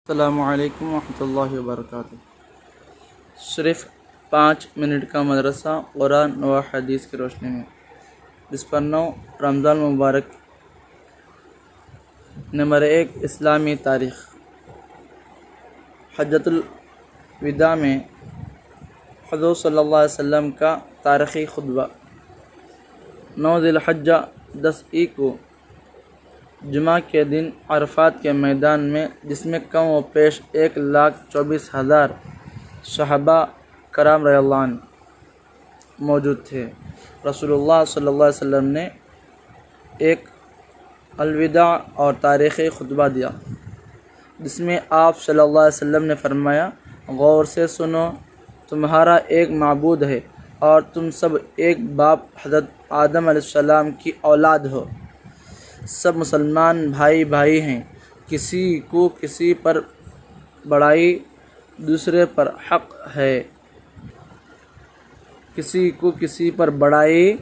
السلام علیکم ورحمۃ اللہ وبرکاتہ۔ صرف 5 منٹ کا مدرسہ قرآن و حدیث کی روشنی میں 29 رمضان مبارک۔ نمبر 1 اسلامی تاریخ۔ حجۃ الوداع میں حضور صلی اللہ علیہ وسلم کا تاریخی خطبہ 9 ذی الحجہ 10 کو جمعہ کے دن عرفات کے میدان میں، جس میں کم و پیش 1,24,000 صحابہ کرام رضی اللہ عنہ موجود تھے، رسول اللہ صلی اللہ علیہ وسلم نے ایک الوداع اور تاریخی خطبہ دیا، جس میں آپ صلی اللہ علیہ وسلم نے فرمایا: غور سے سنو، تمہارا ایک معبود ہے اور تم سب ایک باپ حضرت آدم علیہ السلام کی اولاد ہو۔ سب مسلمان بھائی بھائی ہیں، کسی کو کسی پر بڑائی دوسرے پر حق ہے، کسی کو کسی پر بڑائی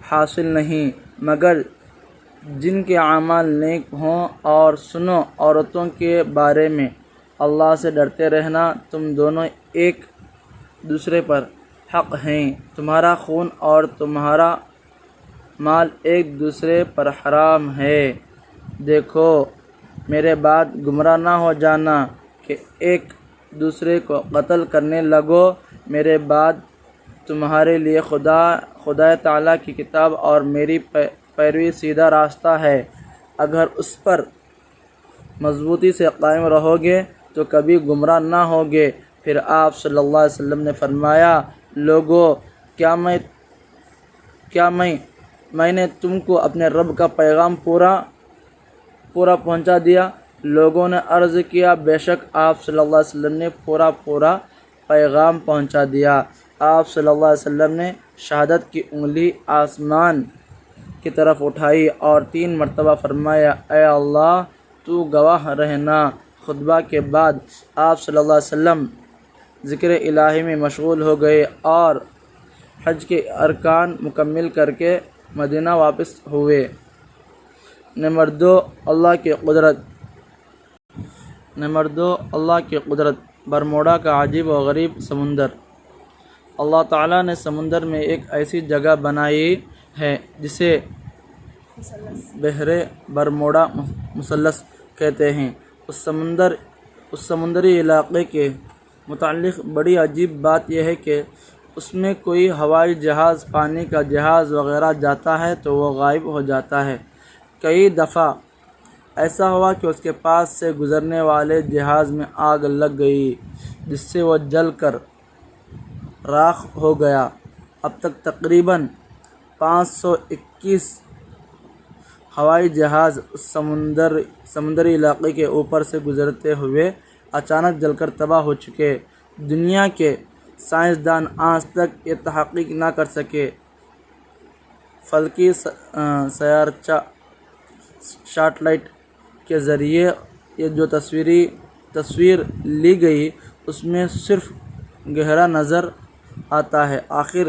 حاصل نہیں مگر جن کے اعمال نیک ہوں۔ اور سنو، عورتوں کے بارے میں اللہ سے ڈرتے رہنا، تم دونوں ایک دوسرے پر حق ہیں، تمہارا خون اور تمہارا مال ایک دوسرے پر حرام ہے۔ دیکھو، میرے بعد گمراہ نہ ہو جانا کہ ایک دوسرے کو قتل کرنے لگو۔ میرے بعد تمہارے لیے خدا تعالیٰ کی کتاب اور میری پیروی سیدھا راستہ ہے، اگر اس پر مضبوطی سے قائم رہو گے تو کبھی گمراہ نہ ہوگے۔ پھر آپ صلی اللہ علیہ وسلم نے فرمایا: لوگو، کیا میں نے تم کو اپنے رب کا پیغام پورا پہنچا دیا؟ لوگوں نے عرض کیا: بے شک آپ صلی اللہ علیہ وسلم نے پورا پیغام پہنچا دیا۔ آپ صلی اللہ علیہ وسلم نے شہادت کی انگلی آسمان کی طرف اٹھائی اور 3 مرتبہ فرمایا: اے اللہ، تو گواہ رہنا۔ خطبہ کے بعد آپ صلی اللہ علیہ وسلم ذکر الہی میں مشغول ہو گئے اور حج کے ارکان مکمل کر کے مدینہ واپس ہوئے۔ نمبر 2 اللہ کی قدرت۔ برمودا کا عجیب و غریب سمندر۔ اللہ تعالیٰ نے سمندر میں ایک ایسی جگہ بنائی ہے جسے بحر برمودا مثلث کہتے ہیں۔ اس سمندری علاقے کے متعلق بڑی عجیب بات یہ ہے کہ اس میں کوئی ہوائی جہاز، پانی کا جہاز وغیرہ جاتا ہے تو وہ غائب ہو جاتا ہے۔ کئی دفعہ ایسا ہوا کہ اس کے پاس سے گزرنے والے جہاز میں آگ لگ گئی، جس سے وہ جل کر راکھ ہو گیا۔ اب تک تقریباً 521 ہوائی جہاز اس سمندری علاقے کے اوپر سے گزرتے ہوئے اچانک جل کر تباہ ہو چکے۔ دنیا کے سائنسدان آج تک یہ تحقیق نہ کر سکے۔ فلکی سیارچہ سیٹلائٹ کے ذریعے یہ جو تصویر لی گئی، اس میں صرف گہرا نظر آتا ہے۔ آخر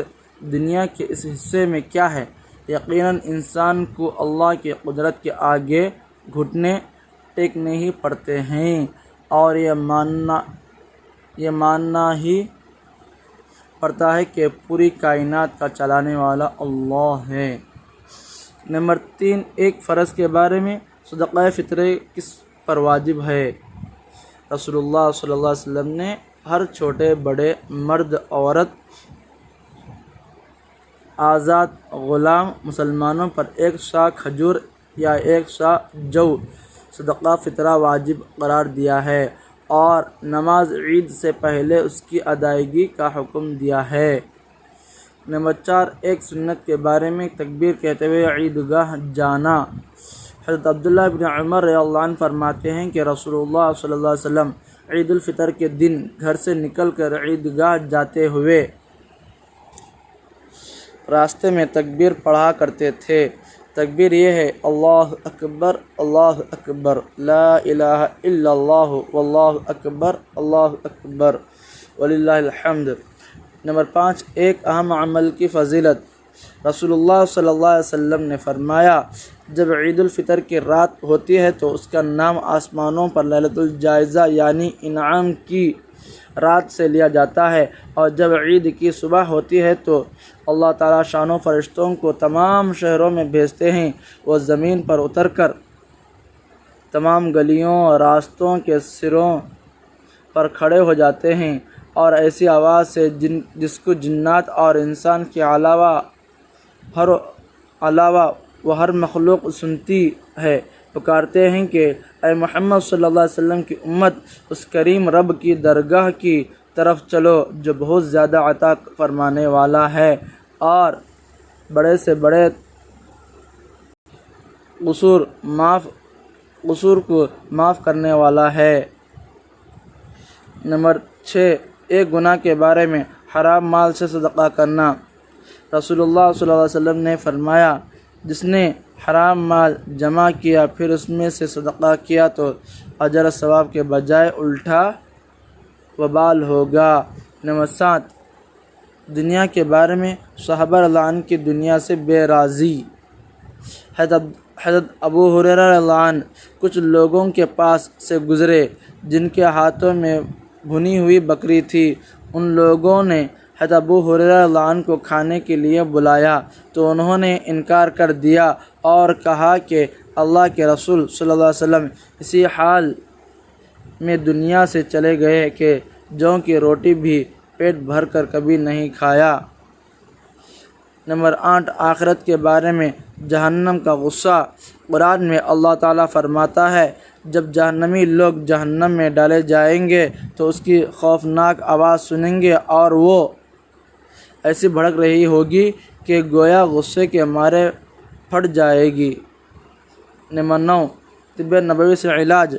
دنیا کے اس حصے میں کیا ہے؟ یقیناً انسان کو اللہ کی قدرت کے آگے گھٹنے ٹیکنے ہی پڑتے ہیں اور یہ ماننا ہی پڑتا ہے کہ پوری کائنات کا چلانے والا اللہ ہے۔ نمبر 3 ایک فرض کے بارے میں۔ صدقہ فطر کس پر واجب ہے؟ رسول اللہ صلی اللہ علیہ وسلم نے ہر چھوٹے بڑے، مرد عورت، آزاد غلام مسلمانوں پر 1 سا کھجور یا 1 سا جو صدقہ فطرہ واجب قرار دیا ہے اور نماز عید سے پہلے اس کی ادائیگی کا حکم دیا ہے۔ نمبر 4 ایک سنت کے بارے میں۔ تکبیر کہتے ہوئے عیدگاہ جانا۔ حضرت عبداللہ بن عمر رضی اللہ عنہ فرماتے ہیں کہ رسول اللہ صلی اللہ علیہ وسلم عید الفطر کے دن گھر سے نکل کر عیدگاہ جاتے ہوئے راستے میں تکبیر پڑھا کرتے تھے۔ تکبیر یہ ہے: اللہ اکبر، اللہ اکبر، لا الہ الا اللہ، واللہ اکبر، اللہ اکبر، وللہ الحمد۔ نمبر 5 ایک اہم عمل کی فضیلت۔ رسول اللہ صلی اللہ علیہ وسلم نے فرمایا: جب عید الفطر کی رات ہوتی ہے تو اس کا نام آسمانوں پر لیلۃ الجائزہ یعنی انعام کی رات سے لیا جاتا ہے، اور جب عید کی صبح ہوتی ہے تو اللہ تعالیٰ شانوں فرشتوں کو تمام شہروں میں بھیجتے ہیں۔ وہ زمین پر اتر کر تمام گلیوں اور راستوں کے سروں پر کھڑے ہو جاتے ہیں، اور ایسی آواز سے جس کو جنات اور انسان کے علاوہ وہ ہر مخلوق سنتی ہے، پکارتے ہیں کہ اے محمد صلی اللہ علیہ وسلم کی امت، اس کریم رب کی درگاہ کی طرف چلو جو بہت زیادہ عطا فرمانے والا ہے اور بڑے سے بڑے قصور کو معاف کرنے والا ہے۔ نمبر 6، ایک گناہ کے بارے میں حرام مال سے صدقہ کرنا۔ رسول اللہ صلی اللہ علیہ وسلم نے فرمایا، جس نے حرام مال جمع کیا پھر اس میں سے صدقہ کیا تو اجر و ثواب کے بجائے الٹا وبال ہوگا۔ نمبر 7، دنیا کے بارے میں صحابہ رضی اللہ عنہ کی دنیا سے بے رازی۔ حضرت ابو ہریرہ رضی اللہ عنہ کچھ لوگوں کے پاس سے گزرے جن کے ہاتھوں میں بھنی ہوئی بکری تھی۔ ان لوگوں نے حضرت ابو ہریرہ رضی اللہ عنہ کو کھانے کے لیے بلایا تو انہوں نے انکار کر دیا اور کہا کہ اللہ کے رسول صلی اللہ علیہ وسلم اسی حال میں دنیا سے چلے گئے کہ جوں کی روٹی بھی پیٹ بھر کر کبھی نہیں کھایا۔ نمبر 8، آخرت کے بارے میں جہنم کا غصہ۔ قرآن میں اللہ تعالیٰ فرماتا ہے، جب جہنمی لوگ جہنم میں ڈالے جائیں گے تو اس کی خوفناک آواز سنیں گے اور وہ ایسی بھڑک رہی ہوگی کہ گویا غصے کے مارے پھٹ جائے گی۔ نمبر 9، طب نبوی سے علاج،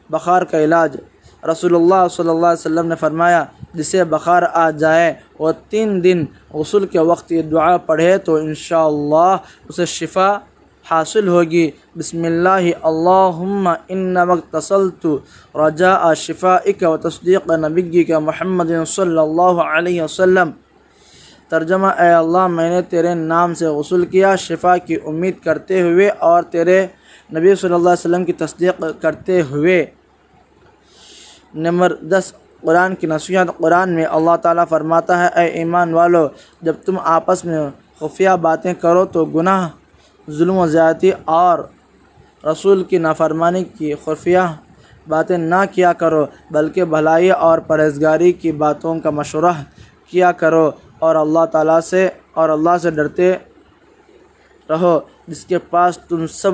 بخار کا علاج۔ رسول اللہ صلی اللہ علیہ وسلم نے فرمایا، جسے بخار آ جائے وہ 3 دن غسل کے وقت یہ دعا پڑھے تو انشاءاللہ اسے شفا حاصل ہوگی۔ بسم اللہ اللہم ان اغتسلت رجاء شفائک و تصدیق نبیک محمد صلی اللہ علیہ وسلم۔ ترجمہ، اے اللہ میں نے تیرے نام سے غسل کیا شفا کی امید کرتے ہوئے اور تیرے نبی صلی اللہ علیہ وسلم کی تصدیق کرتے ہوئے۔ نمبر 10، قرآن کی نصیحت۔ قرآن میں اللہ تعالیٰ فرماتا ہے، اے ایمان والو، جب تم آپس میں خفیہ باتیں کرو تو گناہ، ظلم و زیادتی اور رسول کی نافرمانی کی خفیہ باتیں نہ کیا کرو، بلکہ بھلائی اور پرہیزگاری کی باتوں کا مشورہ کیا کرو اور اللہ سے ڈرتے رہو جس کے پاس تم سب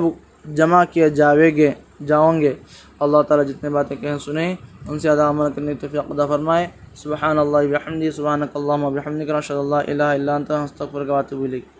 جمع کیے جاؤ گے۔ اللہ تعالیٰ جتنے باتیں کہیں سنیں ان سے زیادہ عمل کرنے کی توفیق عطا فرمائے۔ سبحان اللہ و بحمدہ، سبحانک اللہم و بحمدک، اشہد ان لا الہ الا انت، استغفرک و اتوب الیک۔